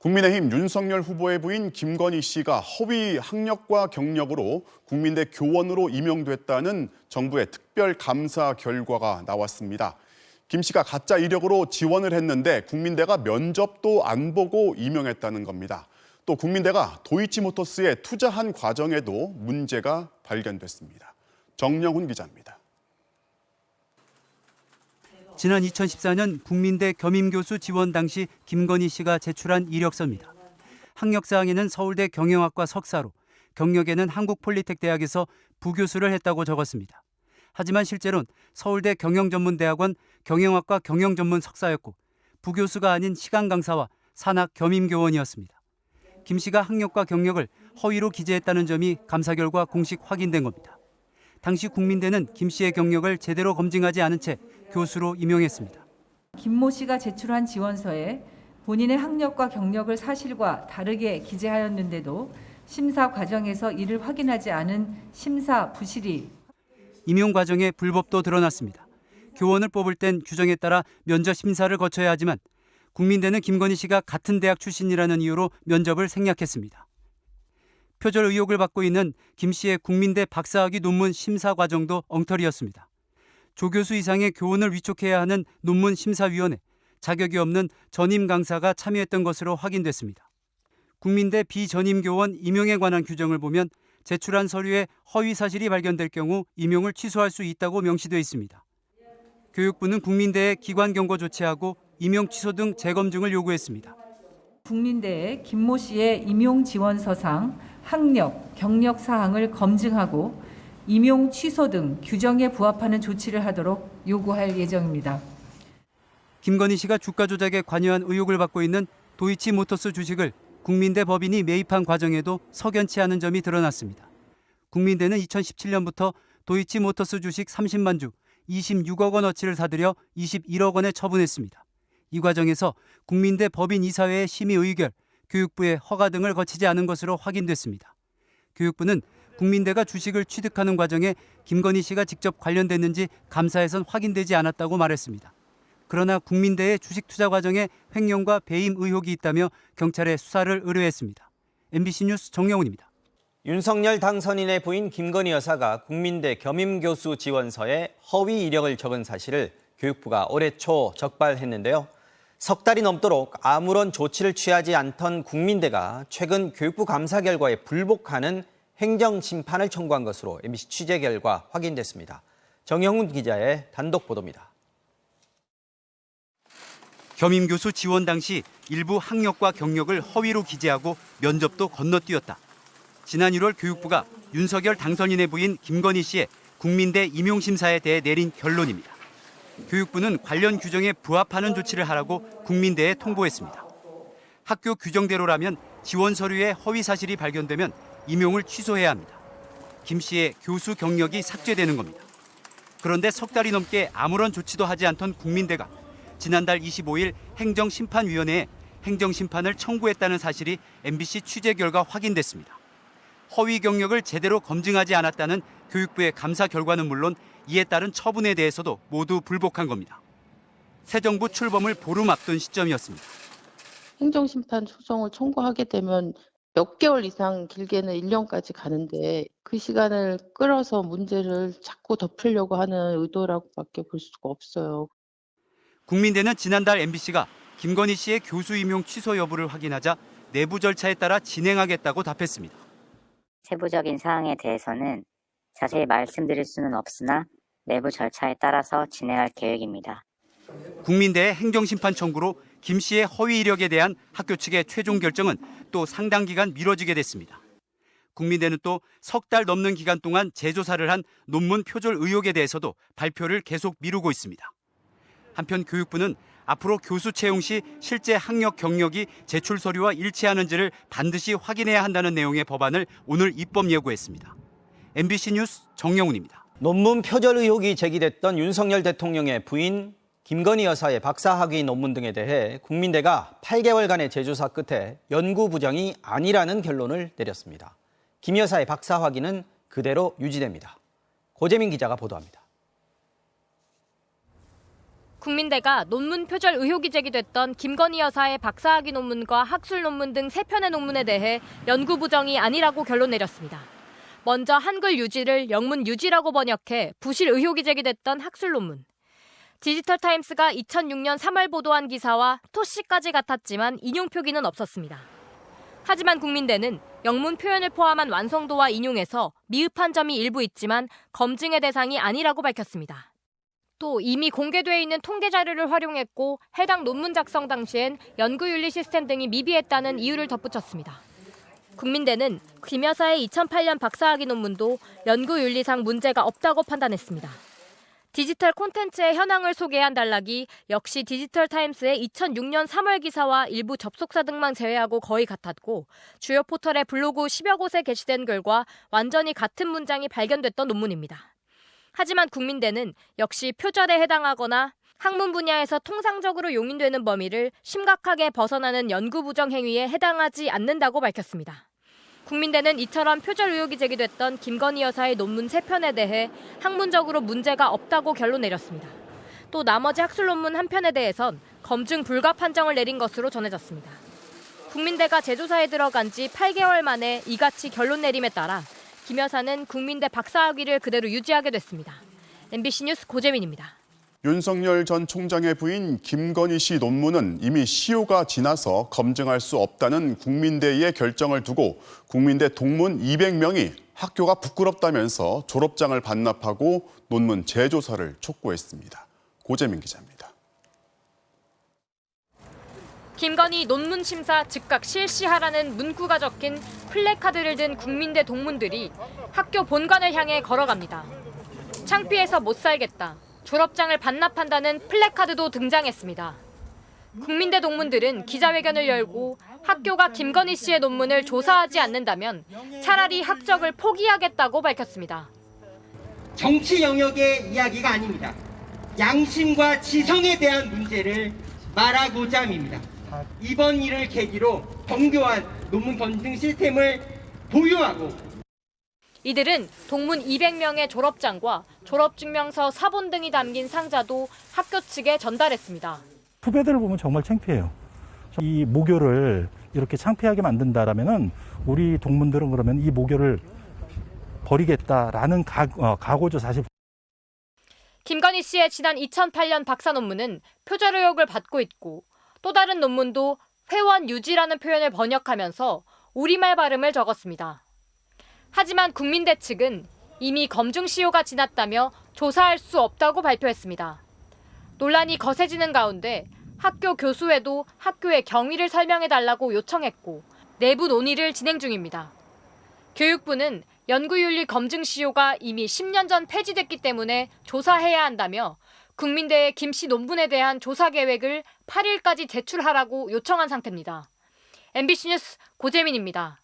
국민의힘 윤석열 후보의 부인 김건희 씨가 허위 학력과 경력으로 국민대 교원으로 임용됐다는 정부의 특별 감사 결과가 나왔습니다. 김 씨가 가짜 이력으로 지원을 했는데 국민대가 면접도 안 보고 임용했다는 겁니다. 또 국민대가 도이치모터스에 투자한 과정에도 문제가 발견됐습니다. 정영훈 기자입니다. 지난 2014년 국민대 겸임교수 지원 당시 김건희 씨가 제출한 이력서입니다. 학력사항에는 서울대 경영학과 석사로, 경력에는 한국폴리텍대학에서 부교수를 했다고 적었습니다. 하지만 실제로는 서울대 경영전문대학원 경영학과 경영전문 석사였고 부교수가 아닌 시간 강사와 산학 겸임교원이었습니다. 김 씨가 학력과 경력을 허위로 기재했다는 점이 감사 결과 공식 확인된 겁니다. 당시 국민대는 김 씨의 경력을 제대로 검증하지 않은 채 교수로 임용했습니다. 김모 씨가 제출한 지원서에 본인의 학력과 경력을 사실과 다르게 기재하였는데도 심사 과정에서 이를 확인하지 않은 심사 부실이 임용 과정에 불법도 드러났습니다. 교원을 뽑을 땐 규정에 따라 면접 심사를 거쳐야 하지만 국민대는 김건희 씨가 같은 대학 출신이라는 이유로 면접을 생략했습니다. 표절 의혹을 받고 있는 김 씨의 국민대 박사학위 논문 심사 과정도 엉터리였습니다. 조교수 이상의 교원을 위촉해야 하는 논문 심사위원회, 자격이 없는 전임 강사가 참여했던 것으로 확인됐습니다. 국민대 비전임 교원 임용에 관한 규정을 보면 제출한 서류에 허위 사실이 발견될 경우 임용을 취소할 수 있다고 명시되어 있습니다. 교육부는 국민대에 기관 경고 조치하고 임용 취소 등 재검증을 요구했습니다. 국민대에 김모 씨의 임용 지원서상 학력, 경력 사항을 검증하고 임용 취소 등 규정에 부합하는 조치를 하도록 요구할 예정입니다. 김건희 씨가 주가 조작에 관여한 의혹을 받고 있는 도이치모터스 주식을 국민대 법인이 매입한 과정에도 석연치 않은 점이 드러났습니다. 국민대는 2017년부터 도이치모터스 주식 30만 주, 26억 원어치를 사들여 21억 원에 처분했습니다. 이 과정에서 국민대 법인 이사회의 심의 의결, 교육부의 허가 등을 거치지 않은 것으로 확인됐습니다. 교육부는 국민대가 주식을 취득하는 과정에 김건희 씨가 직접 관련됐는지 감사에선 확인되지 않았다고 말했습니다. 그러나 국민대의 주식 투자 과정에 횡령과 배임 의혹이 있다며 경찰에 수사를 의뢰했습니다. MBC 뉴스 정영훈입니다. 윤석열 당선인의 부인 김건희 여사가 국민대 겸임교수 지원서에 허위 이력을 적은 사실을 교육부가 올해 초 적발했는데요. 석 달이 넘도록 아무런 조치를 취하지 않던 국민대가 최근 교육부 감사 결과에 불복하는 행정심판을 청구한 것으로 MBC 취재 결과 확인됐습니다. 정영훈 기자의 단독 보도입니다. 겸임교수 지원 당시 일부 학력과 경력을 허위로 기재하고 면접도 건너뛰었다. 지난 1월 교육부가 윤석열 당선인의 부인 김건희 씨의 국민대 임용심사에 대해 내린 결론입니다. 교육부는 관련 규정에 부합하는 조치를 하라고 국민대에 통보했습니다. 학교 규정대로라면 지원 서류에 허위 사실이 발견되면 임용을 취소해야 합니다. 김 씨의 교수 경력이 삭제되는 겁니다. 그런데 석 달이 넘게 아무런 조치도 하지 않던 국민대가 지난달 25일 행정심판위원회에 행정심판을 청구했다는 사실이 MBC 취재 결과 확인됐습니다. 허위 경력을 제대로 검증하지 않았다는 교육부의 감사 결과는 물론 이에 따른 처분에 대해서도 모두 불복한 겁니다. 새 정부 출범을 보름 앞둔 시점이었습니다. 행정심판 소송을 청구하게 되면 몇 개월 이상 길게는 1년까지 가는데 그 시간을 끌어서 문제를 자꾸 덮으려고 하는 의도라고밖에 볼 수가 없어요. 국민대는 지난달 MBC가 김건희 씨의 교수 임용 취소 여부를 확인하자 내부 절차에 따라 진행하겠다고 답했습니다. 세부적인 사항에 대해서는 자세히 말씀드릴 수는 없으나 내부 절차에 따라서 진행할 계획입니다. 국민대의 행정심판 청구로 김 씨의 허위 이력에 대한 학교 측의 최종 결정은 또 상당 기간 미뤄지게 됐습니다. 국민대는 또 석 달 넘는 기간 동안 재조사를 한 논문 표절 의혹에 대해서도 발표를 계속 미루고 있습니다. 한편 교육부는 앞으로 교수 채용 시 실제 학력 경력이 제출 서류와 일치하는지를 반드시 확인해야 한다는 내용의 법안을 오늘 입법 예고했습니다. MBC 뉴스 정영훈입니다. 논문 표절 의혹이 제기됐던 윤석열 대통령의 부인 김건희 여사의 박사학위 논문 등에 대해 국민대가 8개월간의 재조사 끝에 연구 부정이 아니라는 결론을 내렸습니다. 김 여사의 박사학위는 그대로 유지됩니다. 고재민 기자가 보도합니다. 국민대가 논문 표절 의혹이 제기됐던 김건희 여사의 박사학위 논문과 학술 논문 등 3편의 논문에 대해 연구 부정이 아니라고 결론 내렸습니다. 먼저 한글 유지를 영문 유지라고 번역해 부실 의혹이 제기됐던 학술 논문. 디지털타임스가 2006년 3월 보도한 기사와 토씨까지 같았지만 인용 표기는 없었습니다. 하지만 국민대는 영문 표현을 포함한 완성도와 인용에서 미흡한 점이 일부 있지만 검증의 대상이 아니라고 밝혔습니다. 또 이미 공개돼 있는 통계 자료를 활용했고 해당 논문 작성 당시엔 연구윤리 시스템 등이 미비했다는 이유를 덧붙였습니다. 국민대는 김 여사의 2008년 박사학위 논문도 연구윤리상 문제가 없다고 판단했습니다. 디지털 콘텐츠의 현황을 소개한 단락이 역시 디지털타임스의 2006년 3월 기사와 일부 접속사 등만 제외하고 거의 같았고 주요 포털의 블로그 10여 곳에 게시된 글과 완전히 같은 문장이 발견됐던 논문입니다. 하지만 국민대는 역시 표절에 해당하거나 학문 분야에서 통상적으로 용인되는 범위를 심각하게 벗어나는 연구 부정 행위에 해당하지 않는다고 밝혔습니다. 국민대는 이처럼 표절 의혹이 제기됐던 김건희 여사의 논문 3편에 대해 학문적으로 문제가 없다고 결론 내렸습니다. 또 나머지 학술 논문 1편에 대해선 검증 불가 판정을 내린 것으로 전해졌습니다. 국민대가 재조사에 들어간 지 8개월 만에 이같이 결론 내림에 따라 김 여사는 국민대 박사학위를 그대로 유지하게 됐습니다. MBC 뉴스 고재민입니다. 윤석열 전 총장의 부인 김건희 씨 논문은 이미 시효가 지나서 검증할 수 없다는 국민대의 결정을 두고 국민대 동문 200명이 학교가 부끄럽다면서 졸업장을 반납하고 논문 재조사를 촉구했습니다. 고재민 기자입니다. 김건희 논문 심사 즉각 실시하라는 문구가 적힌 플래카드를 든 국민대 동문들이 학교 본관을 향해 걸어갑니다. 창피해서 못 살겠다. 졸업장을 반납한다는 플래카드도 등장했습니다. 국민대 동문들은 기자회견을 열고 학교가 김건희 씨의 논문을 조사하지 않는다면 차라리 학적을 포기하겠다고 밝혔습니다. 정치 영역의 이야기가 아닙니다. 양심과 지성에 대한 문제를 말하고자 합니다. 이번 일을 계기로 정교한 논문 검증 시스템을 보유하고 이들은 동문 200명의 졸업장과 졸업증명서 사본 등이 담긴 상자도 학교 측에 전달했습니다. 후배들을 보면 정말 창피해요. 이 모교를 이렇게 창피하게 만든다라면은 우리 동문들은 그러면 이 모교를 버리겠다라는 각오죠, 사실. 김건희 씨의 지난 2008년 박사 논문은 표절 의혹을 받고 있고 또 다른 논문도 회원 유지라는 표현을 번역하면서 우리말 발음을 적었습니다. 하지만 국민대 측은 이미 검증 시효가 지났다며 조사할 수 없다고 발표했습니다. 논란이 거세지는 가운데 학교 교수회도 학교의 경위를 설명해달라고 요청했고 내부 논의를 진행 중입니다. 교육부는 연구윤리 검증 시효가 이미 10년 전 폐지됐기 때문에 조사해야 한다며 국민대의 김 씨 논문에 대한 조사 계획을 8일까지 제출하라고 요청한 상태입니다. MBC 뉴스 고재민입니다.